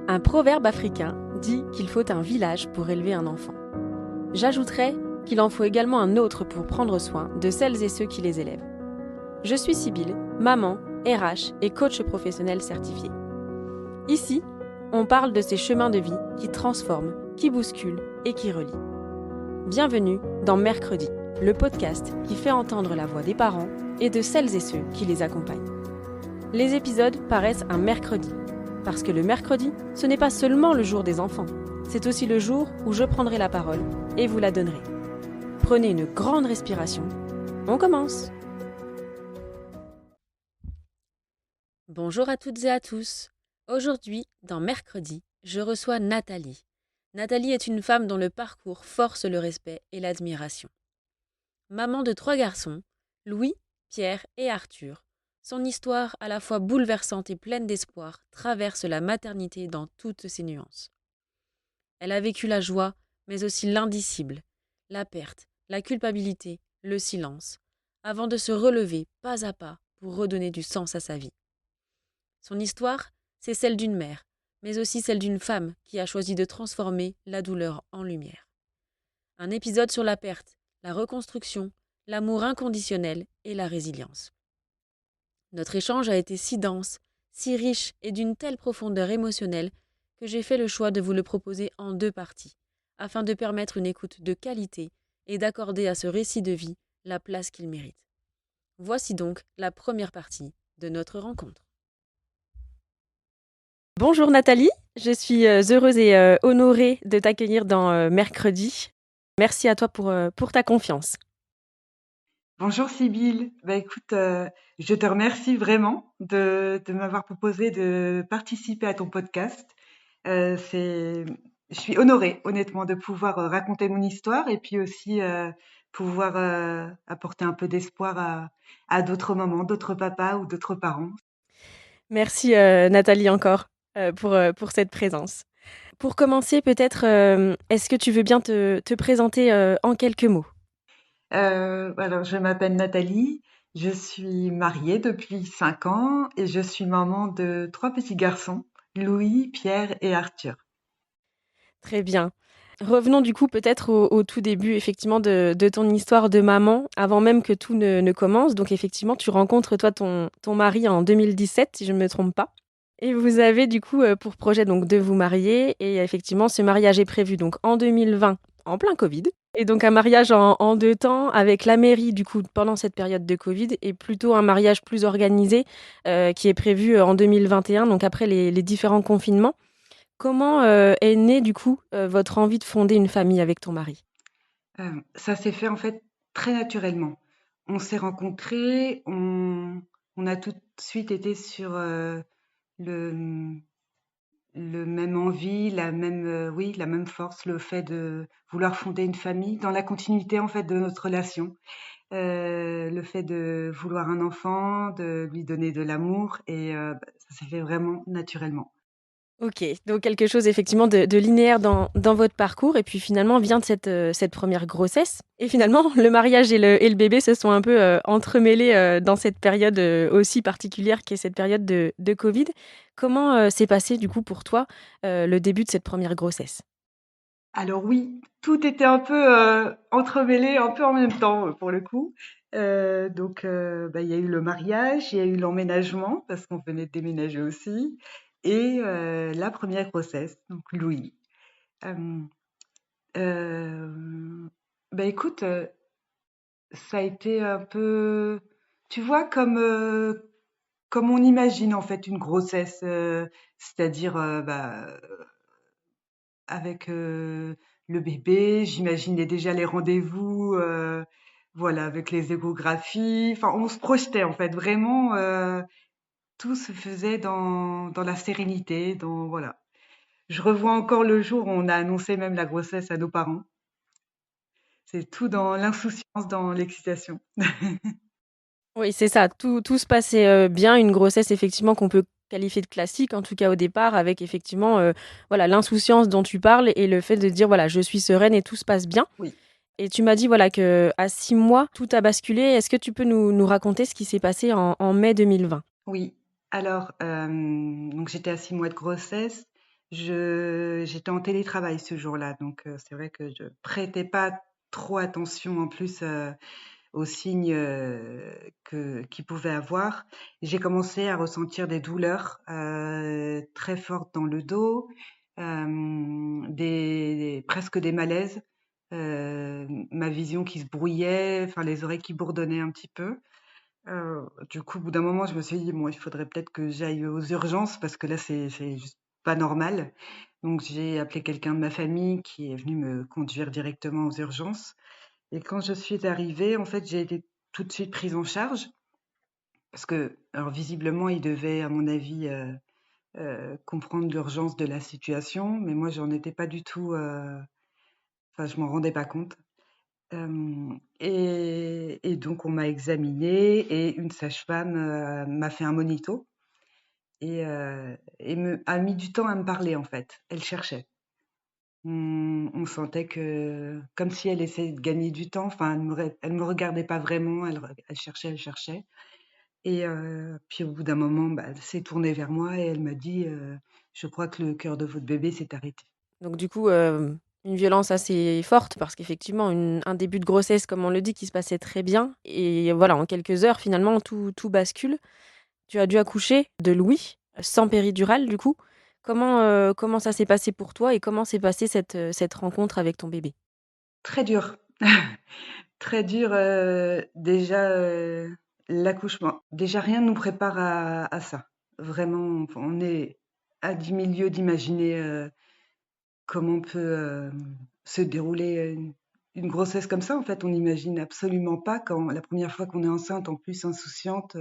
Un proverbe africain dit qu'il faut un village pour élever un enfant. J'ajouterais qu'il en faut également un autre pour prendre soin de celles et ceux qui les élèvent. Je suis Sybille, maman, RH et coach professionnel certifié. Ici, on parle de ces chemins de vie qui transforment, qui bousculent et qui relient. Bienvenue dans Mercredi, le podcast qui fait entendre la voix des parents et de celles et ceux qui les accompagnent. Les épisodes paraissent un mercredi, parce que le mercredi, ce n'est pas seulement le jour des enfants, c'est aussi le jour où je prendrai la parole et vous la donnerai. Prenez une grande respiration, on commence. Bonjour à toutes et à tous. Aujourd'hui, dans Mercredi, je reçois Nathalie. Nathalie est une femme dont le parcours force le respect et l'admiration. Maman de 3 garçons, Louis, Pierre et Arthur, son histoire à la fois bouleversante et pleine d'espoir traverse la maternité dans toutes ses nuances. Elle a vécu la joie, mais aussi l'indicible, la perte, la culpabilité, le silence, avant de se relever pas à pas pour redonner du sens à sa vie. Son histoire, c'est celle d'une mère, mais aussi celle d'une femme qui a choisi de transformer la douleur en lumière. Un épisode sur la perte, la reconstruction, l'amour inconditionnel et la résilience. Notre échange a été si dense, si riche et d'une telle profondeur émotionnelle que j'ai fait le choix de vous le proposer en 2 parties, afin de permettre une écoute de qualité et d'accorder à ce récit de vie la place qu'il mérite. Voici donc la première partie de notre rencontre. Bonjour Nathalie, je suis heureuse et honorée de t'accueillir dans Mercredi. Merci à toi pour ta confiance. Bonjour Sybille. Écoute, je te remercie vraiment de m'avoir proposé de participer à ton podcast. Je suis honorée, honnêtement, de pouvoir raconter mon histoire et puis aussi pouvoir apporter un peu d'espoir à d'autres mamans, d'autres papas ou d'autres parents. Merci Nathalie encore pour cette présence. Pour commencer, peut-être, est-ce que tu veux bien te présenter en quelques mots? Alors, je m'appelle Nathalie, je suis mariée depuis 5 ans et je suis maman de 3 petits garçons, Louis, Pierre et Arthur. Très bien. Revenons du coup peut-être au tout début effectivement de ton histoire de maman, avant même que tout ne commence. Donc effectivement, tu rencontres toi ton mari en 2017, si je ne me trompe pas. Et vous avez du coup pour projet donc de vous marier. Et effectivement, ce mariage est prévu donc en 2020, en plein Covid. Et donc un mariage en 2 temps avec la mairie du coup pendant cette période de Covid et plutôt un mariage plus organisé qui est prévu en 2021, donc après les différents confinements. Comment est née du coup votre envie de fonder une famille avec ton mari? Ça s'est fait en fait très naturellement. On s'est rencontrés, on a tout de suite été sur le, le même envie, oui, la même force, le fait de vouloir fonder une famille dans la continuité en fait de notre relation. Le fait de vouloir un enfant, de lui donner de l'amour et ça s'est fait vraiment naturellement. OK, donc quelque chose effectivement de linéaire dans votre parcours et puis finalement vient de cette première grossesse et finalement le mariage et le bébé se sont un peu, entremêlés, dans cette période, aussi particulière qu'est cette période de Covid. Comment, s'est passé du coup pour toi, le début de cette première grossesse? Alors oui, tout était un peu entremêlé, un peu en même temps pour le coup. Il y a eu le mariage, il y a eu l'emménagement parce qu'on venait de déménager aussi, et la première grossesse, donc Louis. Euh, euh, Écoute, ça a été un peu, tu vois, comme on imagine en fait une grossesse, c'est-à-dire avec le bébé, j'imaginais déjà les rendez-vous, voilà, avec les échographies. Enfin, on se projetait en fait vraiment. Tout se faisait dans la sérénité, dans voilà. Je revois encore le jour où on a annoncé même la grossesse à nos parents. C'est tout dans l'insouciance, dans l'excitation. Oui, c'est ça, tout se passait, bien, une grossesse effectivement qu'on peut qualifier de classique, en tout cas au départ, avec effectivement, voilà, l'insouciance dont tu parles et le fait de dire: «Voilà, je suis sereine et tout se passe bien». Oui, Et tu m'as dit, voilà, qu'à 6 mois, tout a basculé. Est-ce que tu peux nous raconter ce qui s'est passé en mai 2020? oui. Alors, donc j'étais à 6 mois de grossesse. j'étais en télétravail ce jour-là, donc c'est vrai que je prêtais pas trop attention en plus, aux signes, que qu'il pouvait avoir. J'ai commencé à ressentir des douleurs, très fortes dans le dos, des presque des malaises, ma vision qui se brouillait, enfin les oreilles qui bourdonnaient un petit peu. Du coup, au bout d'un moment, je me suis dit: «Bon, il faudrait peut-être que j'aille aux urgences parce que là, c'est juste pas normal». Donc j'ai appelé quelqu'un de ma famille qui est venu me conduire directement aux urgences et quand je suis arrivée, en fait, j'ai été tout de suite prise en charge parce que alors visiblement, il devait, à mon avis, comprendre l'urgence de la situation, mais moi, j'en étais pas du tout, enfin, je m'en rendais pas compte. Et donc on m'a examinée et une sage-femme, m'a fait un monito et me a mis du temps à me parler, en fait. Elle cherchait. On sentait que comme si elle essayait de gagner du temps, enfin elle me regardait pas vraiment, elle cherchait et puis au bout d'un moment, bah, elle s'est tournée vers moi et elle m'a dit, «Je crois que le cœur de votre bébé s'est arrêté». Donc du coup, une violence assez forte parce qu'effectivement un début de grossesse, comme on le dit, qui se passait très bien et voilà, en quelques heures, finalement, tout bascule. Tu as dû accoucher de Louis, sans péridurale, du coup. Comment ça s'est passé pour toi et comment s'est passée cette rencontre avec ton bébé? Très dur, très dur, déjà, l'accouchement. Déjà rien ne nous prépare à ça. Vraiment, on est à 10 000 lieues d'imaginer, comment peut, se dérouler une grossesse comme ça, en fait. On n'imagine absolument pas quand la première fois qu'on est enceinte, en plus insouciante,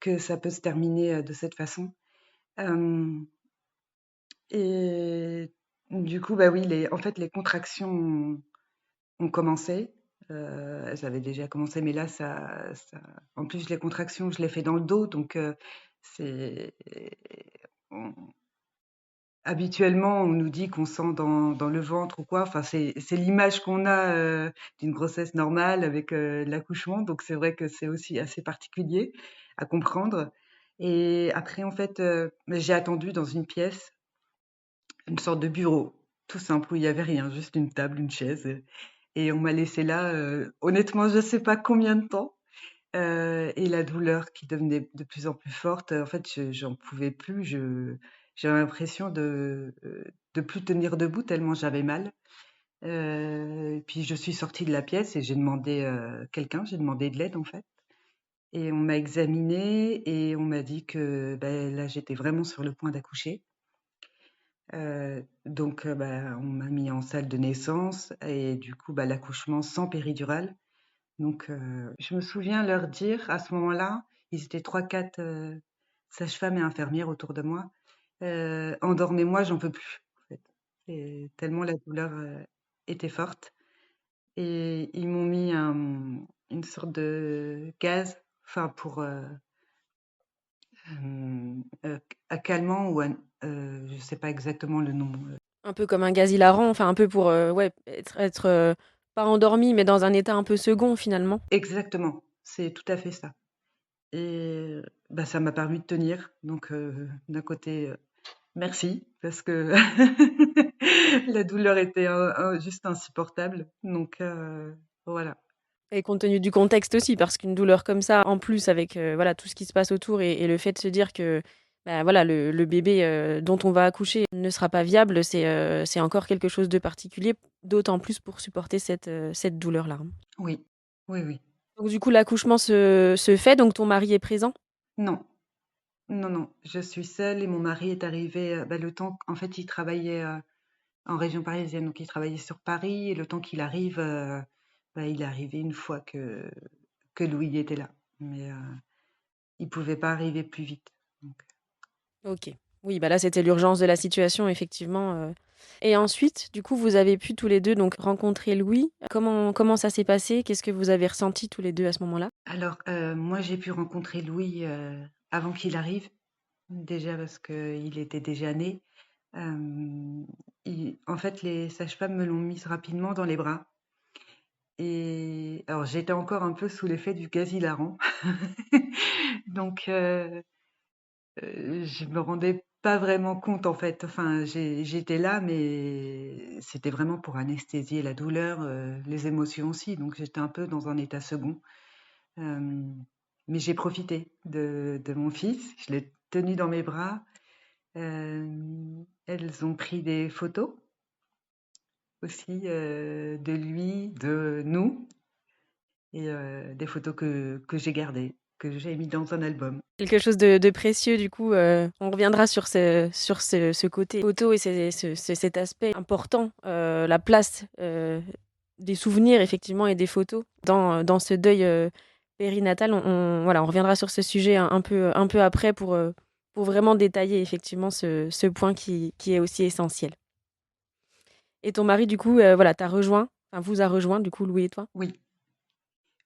que ça peut se terminer, de cette façon. Hem et du coup, bah, oui, les contractions ont commencé. Elles avaient déjà commencé, mais là, ça en plus, les contractions, je les fais dans le dos, donc c'est on habituellement, on nous dit qu'on sent dans le ventre ou quoi. Enfin, c'est l'image qu'on a, d'une grossesse normale avec, l'accouchement, donc c'est vrai que c'est aussi assez particulier à comprendre et après, en fait, j'ai attendu dans une pièce, une sorte de bureau, tout simple, où il y avait rien, juste une table, une chaise, et on m'a laissée là, honnêtement, je sais pas combien de temps, et la douleur qui devenait de plus en plus forte, en fait, j'en pouvais plus. J'avais l'impression de plus tenir debout tellement j'avais mal. Puis je suis sortie de la pièce et j'ai demandé, j'ai demandé de l'aide, en fait et on m'a examinée et on m'a dit que, là, j'étais vraiment sur le point d'accoucher. Donc on m'a mis en salle de naissance et du coup, l'accouchement sans péridurale. Donc je me souviens leur dire à ce moment-là, ils étaient 3-4 sages-femmes et infirmières autour de moi: «Endormez-moi, j'en peux plus», en fait. Et tellement la douleur, était forte et ils m'ont mis une sorte de gaz, enfin pour, un calmant ou je sais pas exactement le nom, Un peu comme un gaz hilarant, enfin un peu pour, ouais, être, pas endormi, mais dans un état un peu second finalement. exactement, c'est tout à fait ça et ça m'a permis de tenir donc d'un côté, merci parce que la douleur était, juste insupportable donc voilà. Et compte tenu du contexte aussi, parce qu'une douleur comme ça, en plus avec, voilà, tout ce qui se passe autour et le fait de se dire que, bah, voilà, le bébé, dont on va accoucher ne sera pas viable, c'est encore quelque chose de particulier, d'autant plus pour supporter cette douleur-là, hein. Oui, oui, oui. Donc du coup, l'accouchement se fait, donc ton mari est présent? Non, non, non, je suis seule et mon mari est arrivé, le temps en fait, il travaillait, en région parisienne, donc il travaillait sur Paris et le temps qu'il arrive, il est arrivé une fois que Louis était là. Mais, il pouvait pas arriver plus vite, donc OK. Oui, bah, là, c'était l'urgence de la situation effectivement, et ensuite, du coup, vous avez pu tous les 2 donc rencontrer Louis. Comment ça s'est passé? Qu'est-ce que vous avez ressenti tous les 2 à ce moment-là? alors, moi, j'ai pu rencontrer Louis, avant qu'il arrive, déjà parce qu'il était déjà né. Hem, il en fait, les sages-femmes me l'ont mis rapidement dans les bras et alors j'étais encore un peu sous l'effet du gaz hilarant. Donc je me rendais pas vraiment compte en fait. Enfin, j'étais là, mais c'était vraiment pour anesthésier la douleur, les émotions aussi. Donc j'étais un peu dans un état second. Euh, mais j'ai profité de mon fils. Je l'ai tenu dans mes bras. Euh, Elles ont pris des photos aussi de lui, de nous, et des photos que j'ai gardées, que j'ai mis dans un album. Quelque chose de précieux, du coup, on reviendra sur ce côté photo et cet aspect important, la place des souvenirs, effectivement, et des photos dans ce deuil périnatal. Voilà, on reviendra sur ce sujet un peu après pour vraiment détailler, effectivement, ce point qui est aussi essentiel. Et ton mari, du coup, voilà, vous a rejoint, du coup, Louis et toi. Oui,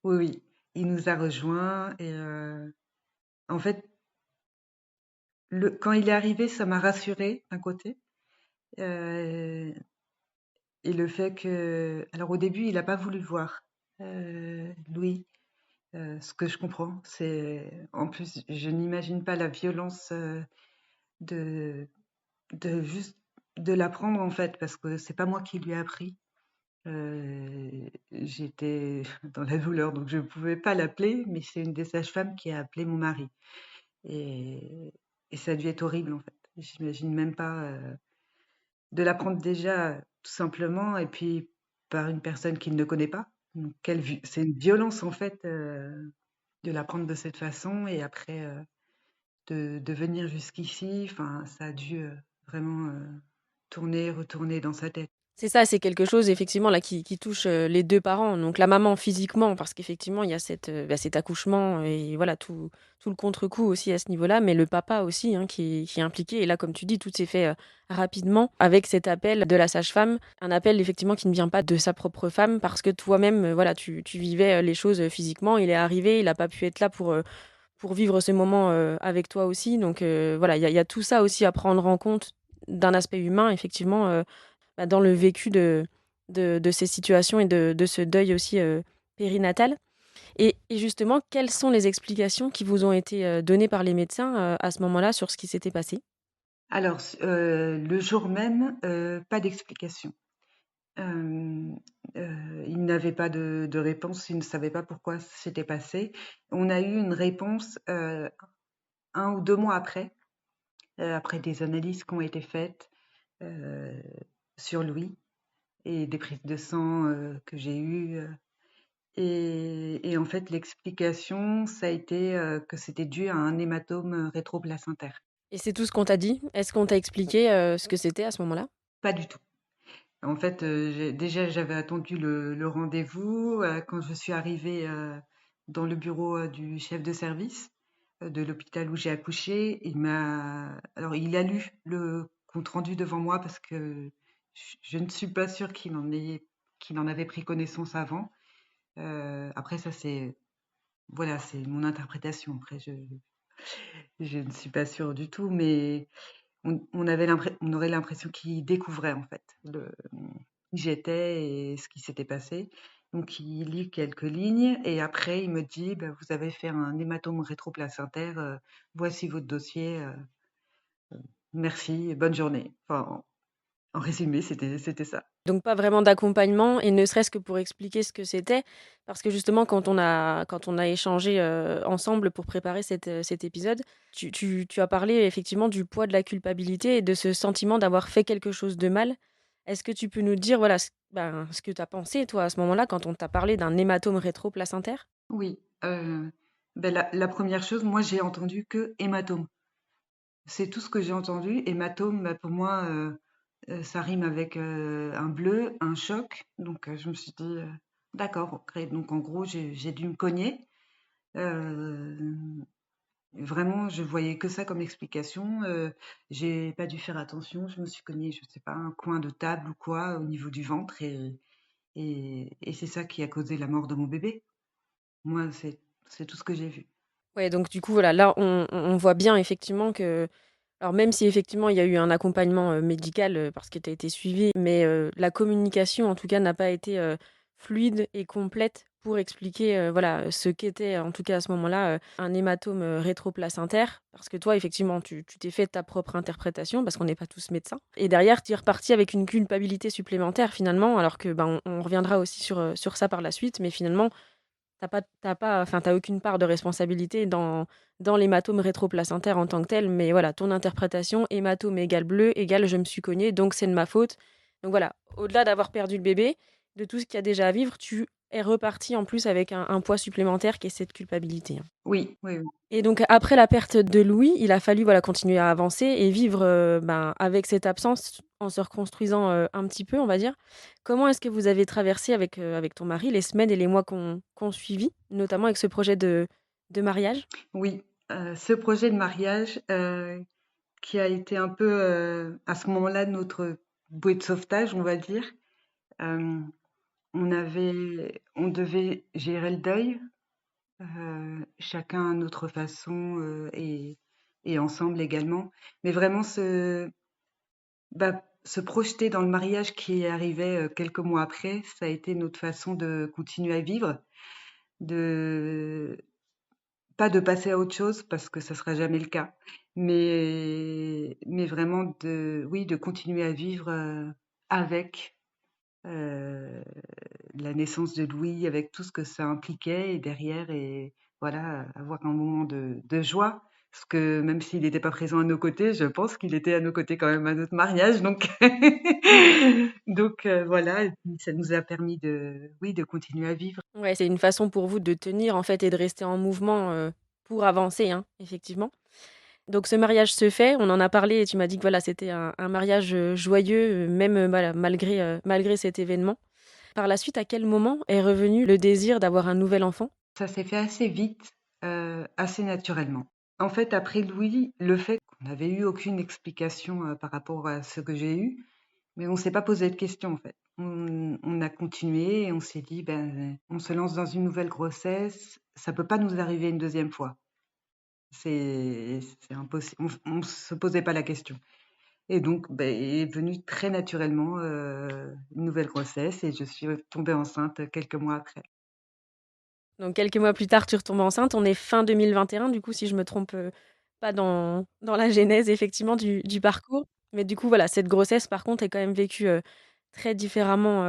oui, oui. Il nous a rejoints et en fait, quand il est arrivé, ça m'a rassurée d'un côté. euh, et le fait que, alors au début, il n'a pas voulu le voir, Louis. Ce que je comprends, c'est en plus, je n'imagine pas la violence de juste de l'apprendre en fait, parce que c'est pas moi qui lui ai appris. J'étais dans la douleur, donc je ne pouvais pas l'appeler, mais c'est une des sages-femmes qui a appelé mon mari. Et, et ça a dû être horrible, en fait. J'imagine même pas de l'apprendre déjà, tout simplement, et puis par une personne qu'il ne connaît pas. Donc, c'est une violence, en fait, de l'apprendre de cette façon, et après de venir jusqu'ici. Enfin, ça a dû vraiment tourner, retourner dans sa tête. C'est ça, c'est quelque chose effectivement là qui touche, les 2 parents. Donc la maman physiquement parce qu'effectivement il y a cet accouchement et voilà tout le contre-coup aussi à ce niveau-là, mais le papa aussi, hein, qui est impliqué et là comme tu dis, tout s'est fait, rapidement avec cet appel de la sage-femme. Un appel effectivement qui ne vient pas de sa propre femme parce que toi-même, voilà, tu vivais, les choses, physiquement. Il est arrivé, il a pas pu être là pour vivre ce moment, avec toi aussi. Donc voilà, il y a tout ça aussi à prendre en compte d'un aspect humain effectivement, dans le vécu de ces situations et de ce deuil aussi périnatal. Et justement, quelles sont les explications qui vous ont été données par les médecins à ce moment-là sur ce qui s'était passé? Alors, le jour même, pas d'explication. Hem, il n'avait pas de réponse, il ne savait pas pourquoi c'était passé. On a eu une réponse, 1 ou 2 mois après, après des analyses qui ont été faites, heu, sur Louis et des prises de sang, que j'ai eues, et en fait, l'explication, ça a été, que c'était dû à un hématome, rétroplacentaire. Et c'est tout ce qu'on t'a dit? Est-ce qu'on t'a expliqué ce que c'était à ce moment-là? Pas du tout. En fait, j'avais attendu le rendez-vous, quand je suis arrivée, dans le bureau, du chef de service, de l'hôpital où j'ai accouché, il a lu le compte rendu devant moi parce que je ne suis pas sûre qu'il en avait pris connaissance avant. Après ça c'est voilà, c'est mon interprétation. Après je ne suis pas sûre du tout, mais on aurait l'impression qu'il découvrait en fait qui j'étais et ce qui s'était passé. Donc il lit quelques lignes et après il me dit: «Bah, vous avez fait un hématome rétroplacentaire, voici votre dossier, merci et bonne journée». Enfin, en résumé, c'était ça. Donc pas vraiment d'accompagnement et ne serait-ce que pour expliquer ce que c'était, parce que justement quand on a échangé, ensemble pour préparer cet épisode, tu as parlé effectivement du poids de la culpabilité et de ce sentiment d'avoir fait quelque chose de mal. Est-ce que tu peux nous dire, voilà, ce que tu as pensé toi à ce moment-là quand on t'a parlé d'un hématome rétroplacentaire? Oui, la 1re chose, moi j'ai entendu que hématome. C'est tout ce que j'ai entendu. Hématome, bah, pour moi, ça rime avec, un bleu, un choc, donc je me suis dit, «D'accord, OK». Donc en gros, j'ai dû me cogner. Vraiment, je voyais que ça comme explication. J'ai pas dû faire attention, je me suis cognée, je sais pas, un coin de table ou quoi, au niveau du ventre et c'est ça qui a causé la mort de mon bébé. Moi, c'est tout ce que j'ai vu. Ouais, donc du coup, voilà, là, on voit bien effectivement que alors même si effectivement il y a eu un accompagnement, médical, parce que tu as été suivie, mais la communication en tout cas n'a pas été, fluide et complète pour expliquer, voilà, ce qu'était, en tout cas à ce moment-là, un hématome, rétroplacentaire. Parce que toi, effectivement, tu t'es fait ta propre interprétation parce qu'on n'est pas tous médecins et derrière, tu es reparti avec une culpabilité supplémentaire finalement, alors que, ben, on reviendra aussi sur ça par la suite, mais finalement, t'as aucune part de responsabilité dans l'hématome rétroplacentaire en tant que tel, mais voilà, ton interprétation, hématome égale bleu égale je me suis cogné, donc c'est de ma faute. Donc voilà, au-delà d'avoir perdu le bébé, de tout ce qu'il y a déjà à vivre, tu es reparti en plus avec un poids supplémentaire qui est cette culpabilité, hein. Oui, oui, oui. Et donc après la perte de Louis, il a fallu, voilà, continuer à avancer et vivre, ben, avec cette absence en se reconstruisant, un petit peu, on va dire. Comment est-ce que vous avez traversé avec ton mari les semaines et les mois qu'on suivi, notamment avec ce projet de mariage? Oui, ce projet de mariage, qui a été un peu, à ce moment-là, notre bouée de sauvetage, on va dire. Hem, on devait gérer le deuil, chacun à notre façon, et ensemble également. Mais vraiment se projeter dans le mariage qui arrivait, quelques mois après, ça a été notre façon de continuer à vivre, de pas de passer à autre chose parce que ça sera jamais le cas, mais vraiment de continuer à vivre, avec, heu, la naissance de Louis, avec tout ce que ça impliquait et derrière et voilà, avoir un moment de joie. Parce que même s'il n'était pas présent à nos côtés, je pense qu'il était à nos côtés quand même à notre mariage donc donc voilà et puis ça nous a permis de continuer à vivre. Ouais, c'est une façon pour vous de tenir, en fait, et de rester en mouvement, pour avancer, hein, effectivement. Donc ce mariage se fait, on en a parlé et tu m'as dit que, voilà, c'était un mariage, joyeux, même, voilà, malgré cet événement. Par la suite, à quel moment est revenu le désir d'avoir un nouvel enfant? Ça s'est fait assez vite, assez naturellement. En fait, après Louis, le fait qu'on n'avait eu aucune explication, par rapport à ce que j'ai eu, mais on s'est pas posé de questions, en fait. On a continué et on s'est dit: «Ben, on se lance dans une nouvelle grossesse, ça peut pas nous arriver une deuxième fois. C'est impossible. On se posait pas la question et donc, beh, est venue très naturellement, une nouvelle grossesse et je suis, tombée enceinte, quelques mois après. Donc quelques mois plus tard, tu retombes enceinte. On est fin 2021 du coup, si je me trompe, pas dans la genèse effectivement du parcours. Mais du coup, voilà, cette grossesse par contre est quand même vécue, très différemment,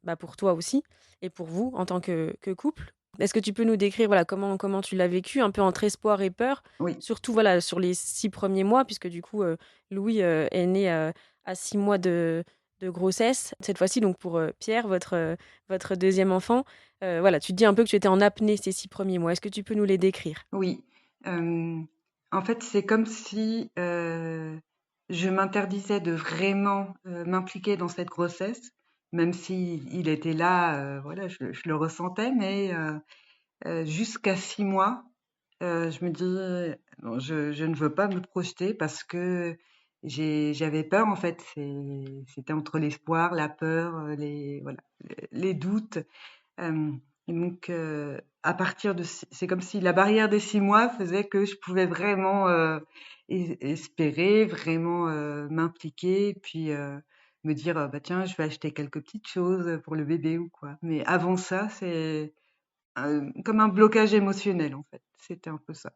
bah, pour toi aussi et pour vous en tant que couple. Est-ce que tu peux nous décrire, voilà, comment tu l'as vécue un peu entre espoir et peur? Oui, Surtout, voilà, sur les 6 premiers mois puisque du coup, Louis, est né, à 6 mois de grossesse. Cette fois-ci donc pour, Pierre, votre 2e enfant. Voilà, tu te dis un peu que tu étais en apnée ces 6 premiers mois. Est-ce que tu peux nous les décrire? oui. En fait, c'est comme si, je m'interdisais de vraiment, m'impliquer dans cette grossesse, même si il était là, voilà, je le ressentais, mais jusqu'à 6 mois, je me dis: «Non, je ne veux pas me projeter» parce que j'avais peur, en fait. C'était entre l'espoir, la peur, les voilà, les doutes. Hem et donc à partir de c'est comme si la barrière des 6 mois faisait que je pouvais vraiment, espérer, vraiment, m'impliquer et puis, me dire: «Bah, tiens, je vais acheter quelques petites choses, pour le bébé ou quoi». Mais avant ça, c'est, comme un blocage émotionnel, en fait. C'était un peu ça.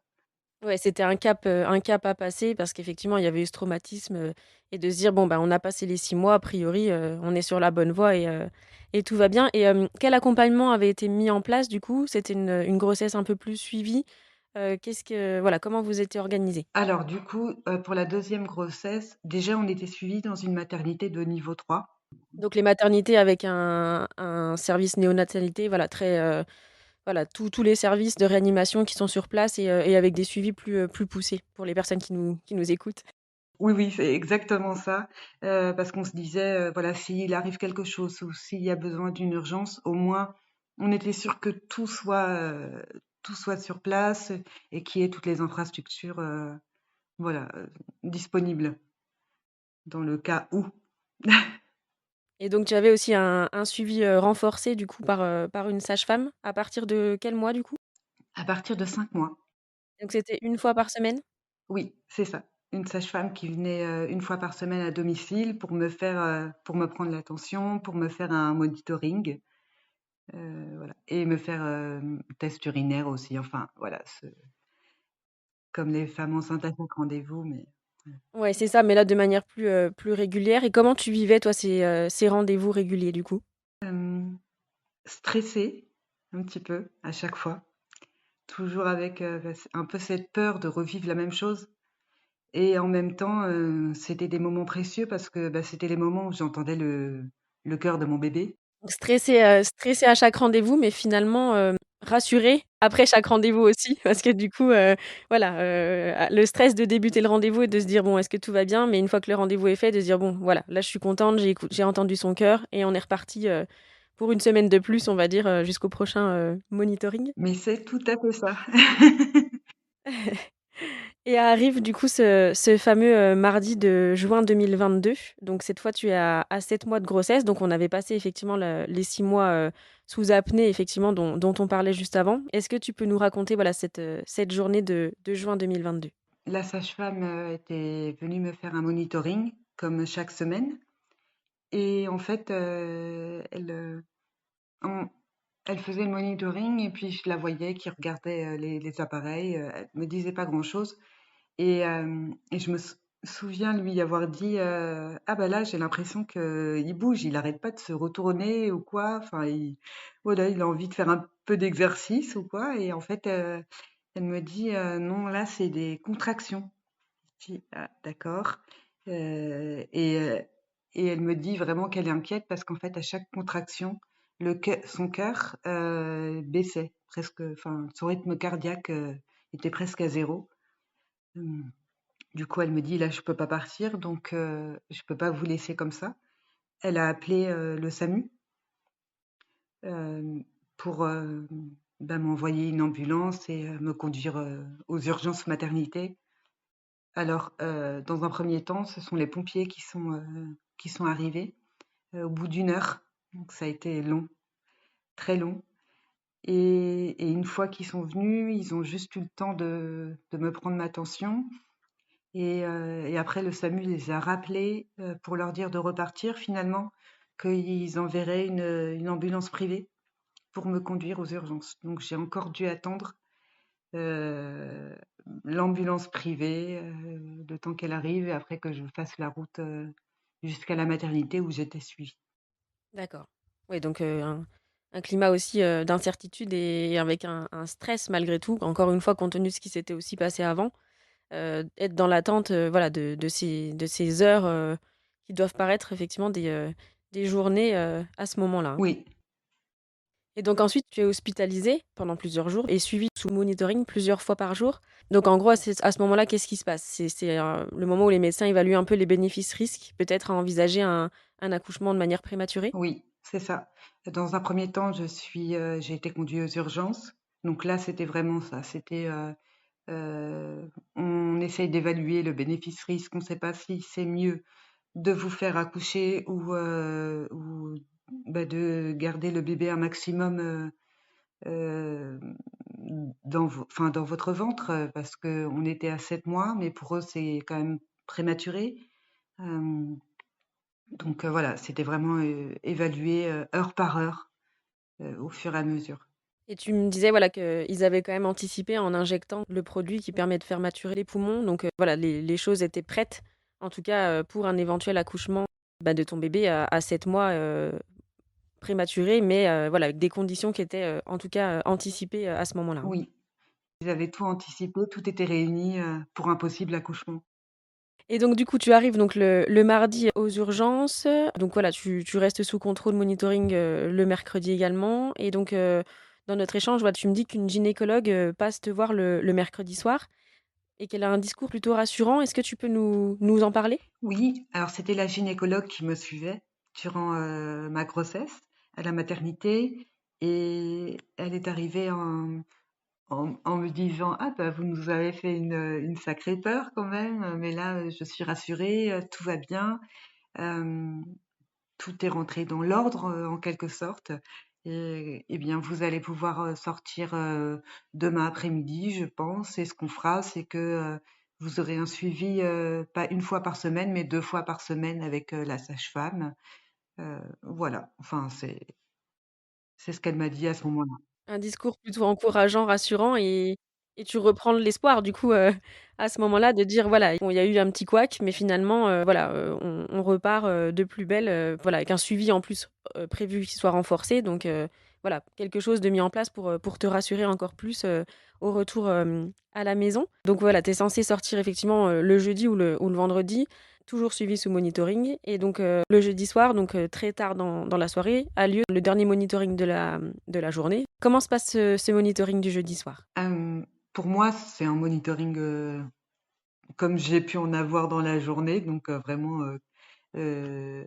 Ouais, c'était un cap à passer parce qu'effectivement, il y avait eu ce traumatisme, et de se dire: «Bon, bah, on a passé les 6 mois, a priori, on est sur la bonne voie et tout va bien» et quel accompagnement avait été mis en place du coup? C'était une grossesse un peu plus suivie? Qu'est-ce que voilà, comment vous étiez organisés? Alors du coup, pour la deuxième grossesse, déjà on était suivis dans une maternité de niveau 3. Donc les maternités avec un service néonatalité, voilà, très, voilà, tous les services de réanimation qui sont sur place et avec des suivis plus poussés pour les personnes qui nous écoutent. Oui, oui, c'est exactement ça, parce qu'on se disait, voilà, s'il arrive quelque chose ou s'il y a besoin d'une urgence, au moins, on était sûr que tout soit sur place et qu'il y ait toutes les infrastructures, voilà, disponibles dans le cas où. Et donc tu avais aussi un suivi, renforcé du coup par une sage-femme? À partir de quel mois du coup? À partir de 5 mois. Donc c'était une fois par semaine? Oui, c'est ça. Une sage-femme qui venait, 1 fois par semaine à domicile pour me faire, pour me prendre la tension, pour me faire un monitoring. Voilà et me faire, test urinaire aussi, enfin voilà, ce comme les femmes enceintes à chaque rendez-vous, mais Ouais, c'est ça, mais là, de manière plus régulière. Et comment tu vivais, toi, ces rendez-vous réguliers, du coup? hem, stressée un petit peu à chaque fois, toujours avec, un peu cette peur de revivre la même chose et en même temps, c'était des moments précieux parce que, bah, c'était les moments où j'entendais le cœur de mon bébé. Stressé à chaque rendez-vous, mais finalement, rassuré après chaque rendez-vous aussi. Parce que du coup, voilà, le stress de débuter le rendez-vous et de se dire: «Bon, est-ce que tout va bien?» Mais une fois que le rendez-vous est fait, de se dire: «Bon, voilà, là, je suis contente, j'ai entendu son cœur et on est reparti, pour une semaine de plus», on va dire, jusqu'au prochain, monitoring. Mais c'est tout à fait ça. Et arrive du coup ce fameux, mardi de juin 2022. Donc cette fois, tu es à 7 mois de grossesse, donc on avait passé effectivement les 6 mois, sous apnée effectivement dont on parlait juste avant. Est-ce que tu peux nous raconter, voilà, cette journée de juin 2022? La sage-femme, était venue me faire un monitoring comme chaque semaine et en fait, on elle faisait le monitoring et puis je la voyais qui regardait, les appareils, elle me disait pas grand-chose et je me souviens lui avoir dit, «Ah bah là, j'ai l'impression qu'il bouge, il arrête pas de se retourner ou quoi, enfin il voilà, il a envie de faire un peu d'exercice ou quoi» et en fait, elle me dit, «Non, là, c'est des contractions». Je dis: «Ah d'accord», heu et heu et elle me dit vraiment qu'elle est inquiète parce qu'en fait, à chaque contraction, son cœur, baissait presque, enfin, son rythme cardiaque, était presque à 0. Hem, du coup, elle me dit: «Là, je peux pas partir, donc je peux pas vous laisser comme ça». Elle a appelé, le SAMU, hem, pour, bah, m'envoyer une ambulance et me conduire, aux urgences maternité. Alors, dans un premier temps, ce sont les pompiers qui sont arrivés, au bout d'une heure. Donc ça a été long, très long et une fois qu'ils sont venus, ils ont juste eu le temps de me prendre ma tension et après le SAMU les a rappelés, pour leur dire de repartir finalement, qu'ils enverraient une ambulance privée pour me conduire aux urgences. Donc j'ai encore dû attendre, heu, l'ambulance privée, le temps qu'elle arrive et après que je fasse la route, jusqu'à la maternité où j'étais suivie. D'accord. Oui, donc un climat aussi, d'incertitude et avec un stress malgré tout, encore une fois, compte tenu de ce qui s'était aussi passé avant. Être dans l'attente, voilà, de ces heures, qui doivent paraître effectivement des journées, à ce moment-là, hein. Oui, Et donc ensuite, tu es hospitalisé pendant plusieurs jours et suivi sous monitoring plusieurs fois par jour. Donc en gros, c'est à ce moment-là, qu'est-ce qui se passe? C'est le moment où les médecins évaluent un peu les bénéfices-risques, peut-être à envisager un accouchement de manière prématurée? oui, c'est ça. Dans un premier temps, j'ai été conduite aux urgences. Donc là, c'était vraiment ça. C'était, on essaye d'évaluer le bénéfice-risque. On ne sait pas si c'est mieux de vous faire accoucher ou bah, de garder le bébé un maximum, dans votre ventre, parce qu'on était à 7 mois, mais pour eux, c'est quand même prématuré. Hem, donc voilà, c'était vraiment, évalué, heure par heure, au fur et à mesure. Et tu me disais, voilà, qu'ils avaient quand même anticipé en injectant le produit qui permet de faire maturer les poumons. Donc, voilà, les choses étaient prêtes, en tout cas, pour un éventuel accouchement, bah, de ton bébé à 7 mois, prématuré, mais, voilà, avec des conditions qui étaient, en tout cas, anticipées, à ce moment-là, hein. Oui, ils avaient tout anticipé, tout était réuni, pour un possible accouchement. Et donc du coup, tu arrives donc le mardi aux urgences, donc voilà, tu restes sous contrôle monitoring, le mercredi également. Et donc, dans notre échange, voilà, tu me dis qu'une gynécologue, passe te voir le mercredi soir et qu'elle a un discours plutôt rassurant. Est-ce que tu peux nous en parler? Oui, alors c'était la gynécologue qui me suivait durant, ma grossesse, à la maternité et elle est arrivée en me disant: «Ah bah, vous nous avez fait une sacrée peur quand même, mais là, je suis rassurée, tout va bien». Hem, Tout est rentré dans l'ordre, en quelque sorte et bien vous allez pouvoir, sortir, demain après-midi, je pense et ce qu'on fera, c'est que, vous aurez un suivi, pas une fois par semaine, mais 2 fois par semaine avec, la sage-femme. Voilà, enfin C'est ce qu'elle m'a dit à ce moment-là. Un discours plutôt encourageant, rassurant et tu reprends de l'espoir du coup, à ce moment-là de dire voilà, bon il y a eu un petit couac mais finalement, voilà, on repart, de plus belle, voilà avec un suivi en plus, prévu qui soit renforcé donc voilà, quelque chose de mis en place pour te rassurer encore plus, au retour, à la maison. Donc voilà, tu es censée sortir effectivement, le jeudi ou le vendredi, toujours suivi sous monitoring et donc le jeudi soir, donc très tard dans la soirée, a lieu le dernier monitoring de la journée. Comment se passe ce monitoring du jeudi soir? Pour moi, c'est un monitoring, comme j'ai pu en avoir dans la journée, donc vraiment, heu,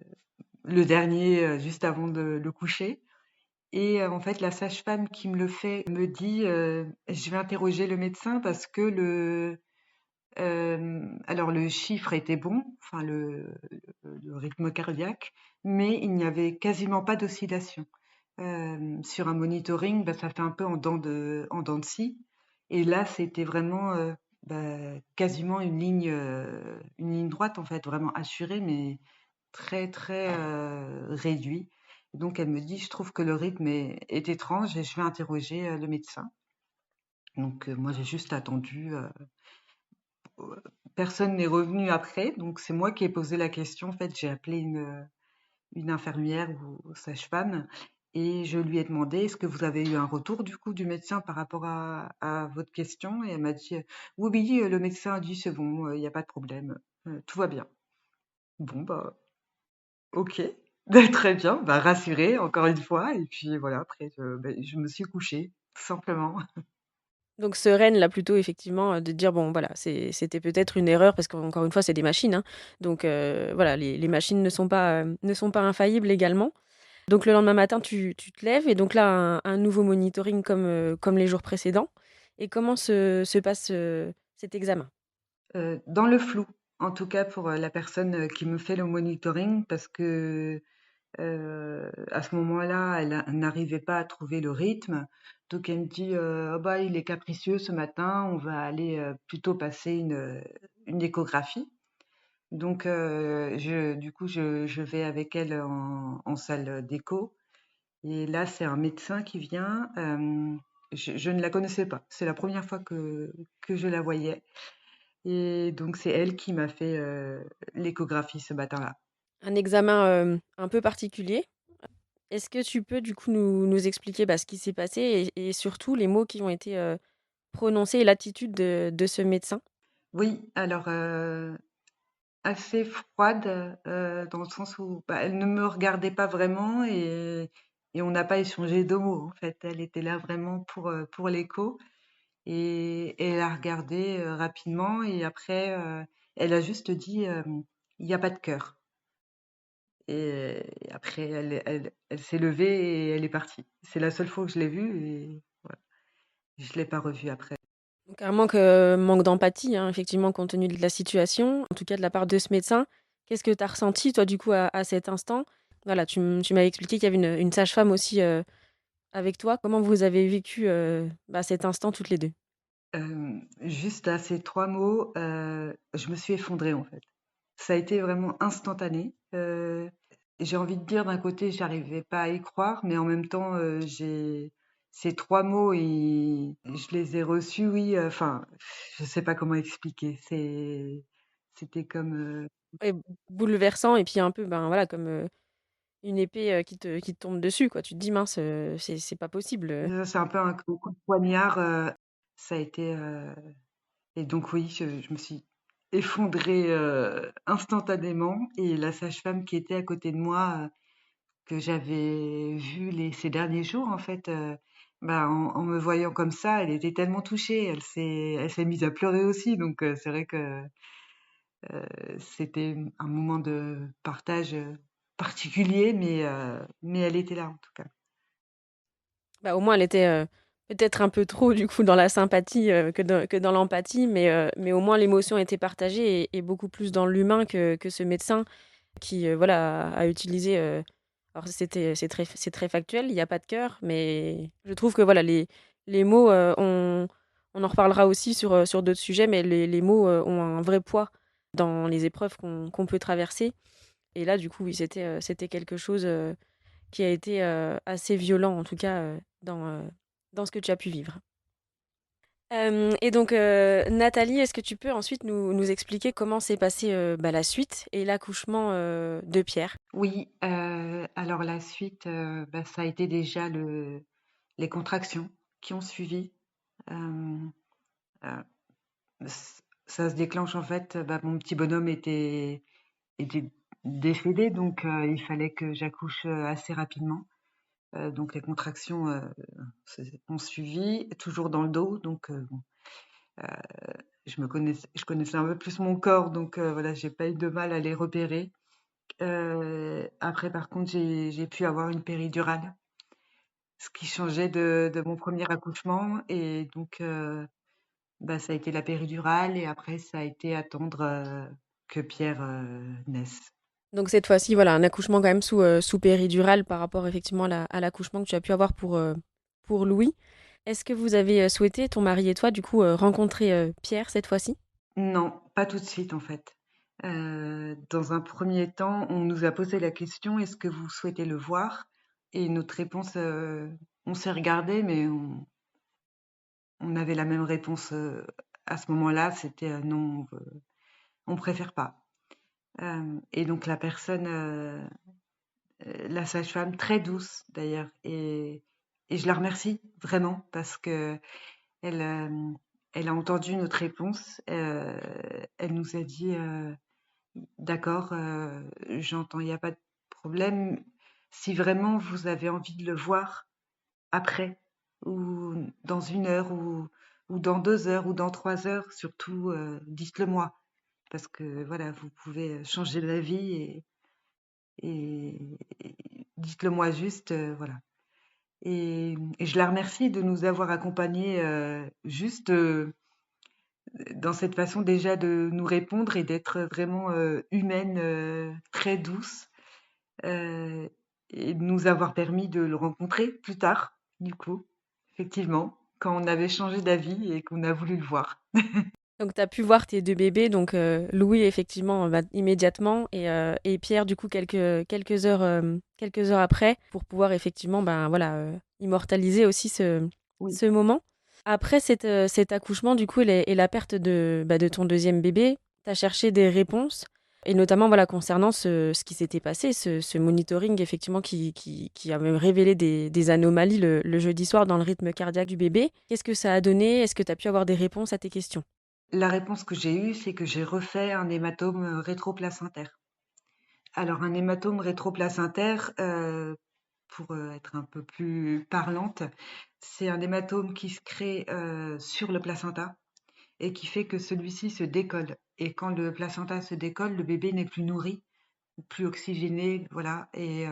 le dernier, juste avant de le coucher et en fait, la sage-femme qui me le fait me dit, «Je vais interroger le médecin parce que alors le chiffre était bon, enfin le rythme cardiaque, mais il n'y avait quasiment pas d'oscillation». Sur un monitoring, bah, ça fait un peu en dents de scie et là, c'était vraiment, bah, quasiment une ligne droite, en fait, vraiment assurée, mais très, très, réduit. Donc elle me dit: «Je trouve que le rythme est étrange et je vais interroger, le médecin». Donc moi, j'ai juste attendu, personne n'est revenu après, donc c'est moi qui ai posé la question. En fait, j'ai appelé une infirmière ou sage-femme et je lui ai demandé: «Est-ce que vous avez eu un retour du coup du médecin par rapport à votre question?» et elle m'a dit: «Oui, oui, le médecin a dit: «C'est bon, il y a pas de problème, tout va bien». Bon, bah, OK, très bien, bah, rassurée encore une fois et puis voilà après je me suis couchée, tout simplement. Donc sereine là plutôt effectivement, de dire: «Bon voilà, c'était peut-être une erreur» parce qu'encore une fois c'est des machines, hein, donc voilà les machines ne sont pas infaillibles également. Donc le lendemain matin tu te lèves et donc là un nouveau monitoring comme les jours précédents et comment se passe, cet examen? Dans le flou, en tout cas pour, la personne, qui me fait le monitoring parce que à ce moment-là, elle n'arrivait pas à trouver le rythme. Donc elle me dit, «Ah bah, il est capricieux ce matin, on va aller, plutôt passer une échographie». Donc je du coup, je vais avec elle en salle d'écho et là, c'est un médecin qui vient, je ne la connaissais pas. C'est la première fois que je la voyais et donc c'est elle qui m'a fait, l'échographie ce matin-là. Un examen, un peu particulier. Est-ce que tu peux du coup nous expliquer, bah, ce qui s'est passé et surtout les mots qui ont été, prononcés et l'attitude de ce médecin? Oui, alors, assez froide, dans le sens où, bah, elle ne me regardait pas vraiment et on n'a pas échangé 2 mots, en fait. Elle était là vraiment pour l'écho et elle a regardé, rapidement et après, elle a juste dit, «Il y a pas de cœur» et après elle s'est levée et elle est partie. C'est la seule fois que je l'ai vue et voilà. Je l'ai pas revue après. Donc un manque d'empathie, hein, effectivement, compte tenu de la situation, en tout cas de la part de ce médecin. Qu'est-ce que tu as ressenti, toi, du coup, à cet instant? Voilà, tu m'avais expliqué qu'il y avait une sage-femme aussi, avec toi. Comment vous avez vécu, bah, cet instant toutes les 2? Juste à ces 3 mots, je me suis effondrée, en fait. Ça a été vraiment instantané. J'ai envie de dire d'un côté, j'arrivais pas à y croire, mais en même temps, j'ai ces 3 mots et je les ai reçus, oui, enfin, je sais pas comment expliquer. C'était comme, Ouais, bouleversant et puis un peu, ben, voilà, comme, une épée, qui te tombe dessus, quoi. Tu te dis: «Mince, c'est pas possible». c'est un peu un coup de poignard, ça a été, et donc oui, je me suis effondrée, instantanément et la sage-femme qui était à côté de moi, que j'avais vue ces derniers jours en fait, bah, en me voyant comme ça, elle était tellement touchée, elle s'est mise à pleurer aussi donc c'est vrai que, c'était un moment de partage, particulier mais elle était là en tout cas. Bah, au moins elle était, peut-être un peu trop du coup dans la sympathie, que dans l'empathie, mais au moins l'émotion était partagée et beaucoup plus dans l'humain que ce médecin qui, voilà, a utilisé, alors c'est très factuel, il y a pas de cœur, mais je trouve que voilà les mots, on en reparlera aussi sur d'autres sujets, mais les mots, ont un vrai poids dans les épreuves qu'on peut traverser et là du coup oui, c'était quelque chose, qui a été assez violent, en tout cas, dans ce que tu as pu vivre. Et donc, Nathalie, est-ce que tu peux ensuite nous expliquer comment s'est passée la suite et l'accouchement de Pierre? Oui, alors la suite, ça a été déjà les contractions qui ont suivi. Hem, heu, ça se déclenche en fait, mon petit bonhomme était décédé, donc il fallait que j'accouche, assez rapidement. Donc les contractions, ont suivi, toujours dans le dos, donc bon, je connaissais un peu plus mon corps, donc voilà, j'ai pas eu de mal à les repérer. Après par contre, j'ai pu avoir une péridurale, ce qui changeait de mon premier accouchement et donc ça a été la péridurale et après ça a été attendre, que Pierre, naisse. Donc cette fois-ci, voilà, un accouchement quand même sous péridurale par rapport effectivement à l'accouchement que tu as pu avoir pour Louis. Est-ce que vous avez souhaité, ton mari et toi, du coup, rencontrer Pierre cette fois-ci? Non, pas tout de suite en fait. Dans un premier temps, on nous a posé la question: «Est-ce que vous souhaitez le voir?» et notre réponse, on s'est regardés, mais on avait la même réponse, à ce moment-là, c'était, «Non, on préfère pas». Et donc la personne, la sage-femme, très douce d'ailleurs et je la remercie vraiment parce qu'elle, elle a entendu notre réponse, elle nous a dit, «D'accord, j'entends, il y a pas de problème. Si vraiment vous avez envie de le voir après ou dans 1 heure ou dans 2 heures ou dans 3 heures, surtout, dites-le moi parce que voilà, vous pouvez changer d'avis et dites-le moi juste, voilà». Et je la remercie de nous avoir accompagnés, juste, dans cette façon déjà de nous répondre et d'être vraiment, humaine, très douce, heu et de nous avoir permis de le rencontrer plus tard, du coup, effectivement, quand on avait changé d'avis et qu'on a voulu le voir. Donc tu as pu voir tes 2 bébés, donc Louis effectivement, immédiatement et Pierre du coup quelques heures après pour pouvoir effectivement, voilà, immortaliser aussi Oui. ce moment. Après cet accouchement du coup et la perte de ton deuxième bébé, tu as cherché des réponses et notamment voilà concernant ce qui s'était passé, ce monitoring effectivement qui avait révélé des anomalies le jeudi soir dans le rythme cardiaque du bébé. Qu'est-ce que ça a donné? Est-ce que tu as pu avoir des réponses à tes questions? La réponse que j'ai eue, c'est que j'ai refait un hématome, rétroplacentaire. Alors un hématome rétroplacentaire, pour, être un peu plus parlante, c'est un hématome qui se crée, sur le placenta et qui fait que celui-ci se décolle et quand le placenta se décolle, le bébé n'est plus nourri, plus oxygéné, voilà et